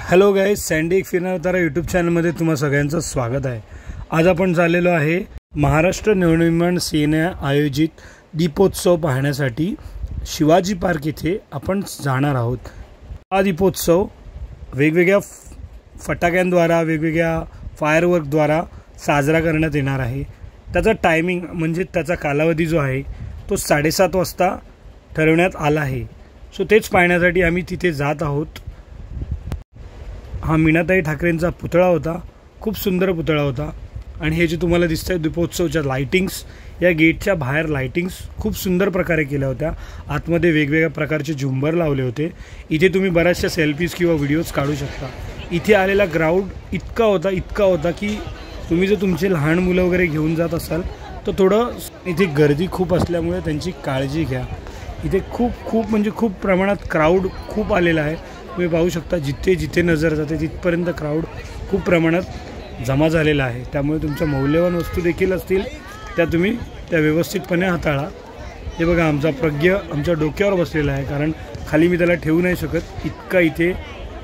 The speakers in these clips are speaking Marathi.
हॅलो गाईज, सँडी एक फिरणार तारा यूट्यूब चॅनलमध्ये तुम्हा सगळ्यांचं स्वागत आहे। आज आपण चाललेलो आहे महाराष्ट्र नवनिर्माण सेने आयोजित दीपोत्सव पाहण्यासाठी शिवाजी पार्क येथे आपण जाणार आहोत। हा दीपोत्सव वेगवेगळ्या फटाक्यांद्वारा वेगवेगळ्या फायरवर्कद्वारा साजरा करण्यात येणार आहे। त्याचा टायमिंग म्हणजे त्याचा कालावधी जो आहे तो 7:30 वाजता ठरवण्यात आला आहे। सो तेच पाहण्यासाठी आम्ही तिथे जात आहोत। हा मीनाताई ठाकरेंचा पुतळा होता, खूप सुंदर पुतळा होता। आणि हे जे तुम्हाला दिसतंय दीपोत्सवच्या लाइटिंग्स, या गेटच्या बाहेर लाइटिंग्स खूप सुंदर प्रकारे केल्या होत्या। आतमध्ये वेगवेगळ्या प्रकारचे झुंबर लावले होते। इथे तुम्ही बऱ्याचशा सेल्फीज किंवा व्हिडिओज काढू शकता। इथे आलेला ग्राउंड इतका होता की तुम्ही जर तुमचे लहान मुलं वगैरे घेऊन जात असाल तर थोडं इथे गर्दी खूप असल्यामुळे त्यांची काळजी घ्या। इथे खूप प्रमाणात क्राऊड खूप आलेला आहे। तुम्ही पाहू शकता जिथे नजर जाते तिथपर्यंत क्राऊड खूप प्रमाणात जमा झालेला आहे। त्यामुळे तुमच्या मौल्यवान वस्तू देखील असतील त्या तुम्ही व्यवस्थितपणे हाताळा। हे बघा, आमचा प्रज्ञ आमच्या डोक्यावर बसलेला आहे, कारण खाली मी त्याला ठेवू नाही शकत, इतका इथे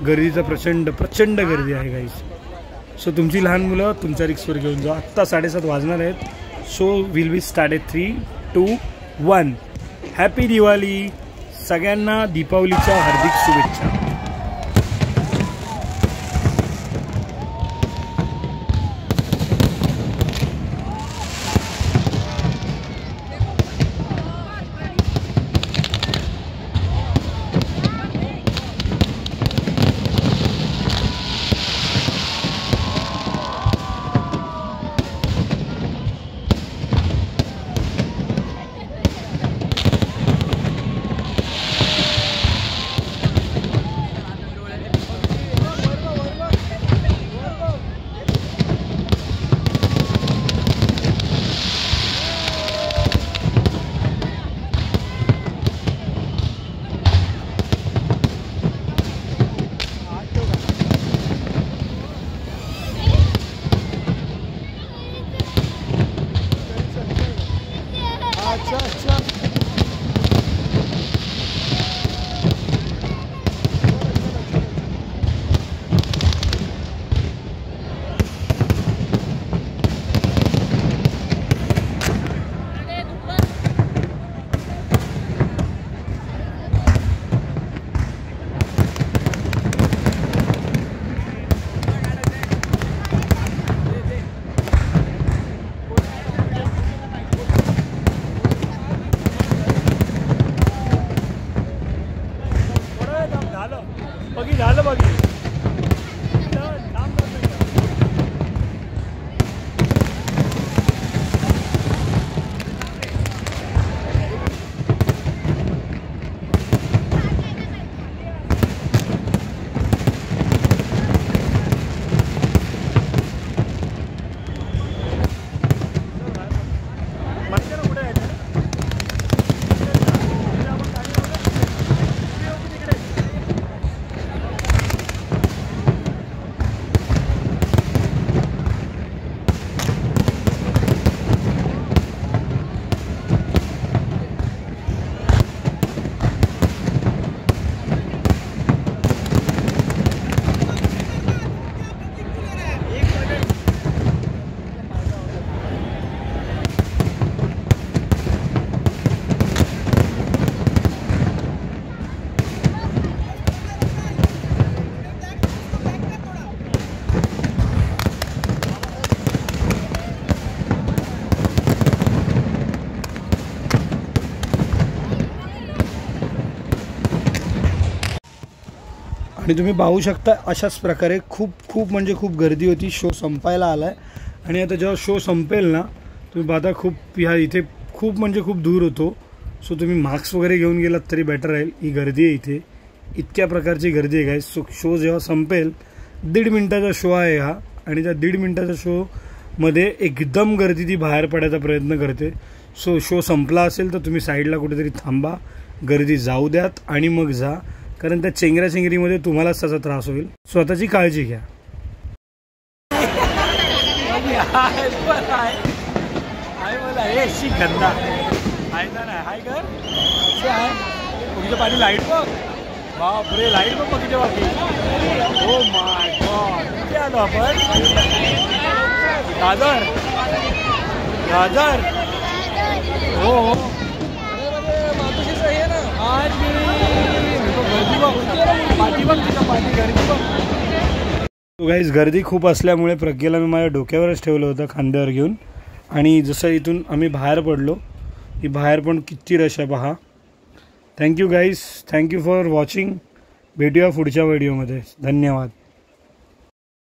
गर्दीचा प्रचंड गर्दी आहे गाईस। सो तुमची लहान मुलं तुमच्या रिक्सवर घेऊन जा। आत्ता 7:30 वाजणार आहेत। So will be start at 3, 2, 1। Happy Diwali, सगळ्यांना दीपावलीच्या हार्दिक शुभेच्छा। अच्छा झालं बघी। आणि तुम्ही पाहू शकता अशाच प्रकारे खूप गर्दी होती। शो संपायला आलाय आणि आता जेव्हा शो संपेल ना, तुम्ही पाहता इथे खूप दूर होतो। सो तुम्ही मास्क वगैरे घेऊन गेलात तरी बेटर राहील। ही गर्दी आहे इथे, इतक्या प्रकारची गर्दी आहे गाईस। सो शो जेव्हा संपेल, 1.5 मिनिटाचा शो आहे हा, आणि त्या 1.5 मिनिटाच्या शो मध्ये एकदम गर्दी ती बाहेर पडायचा प्रयत्न करते। सो शो संपला असेल तर तुम्ही साईडला कुठेतरी थांबा, गर्दी जाऊ द्यात आणि मग जा, कारण त्या चेंगऱ्याचेंगरीमध्ये तुम्हालाच त्याचा त्रास होईल। स्वतःची काळजी घ्या। पाणी लाईट बघ, बापरे लाईट बघ बघितल्या बाकी। माय गॉड, किती आलो आपण? गाजर गाजर हो हो. आज गाईज गर्दी खूप असल्यामुळे प्रज्ञेला मी माझ्या डोक्यावरच ठेवलं होतं खांद्यावर घेऊन. आणि जसं इथून आम्ही बाहेर पडलो की बाहेर पण किती रश आहे पहा. Thank you guys, thank you for watching. भेटूया पुढच्या व्हिडिओमध्ये. धन्यवाद.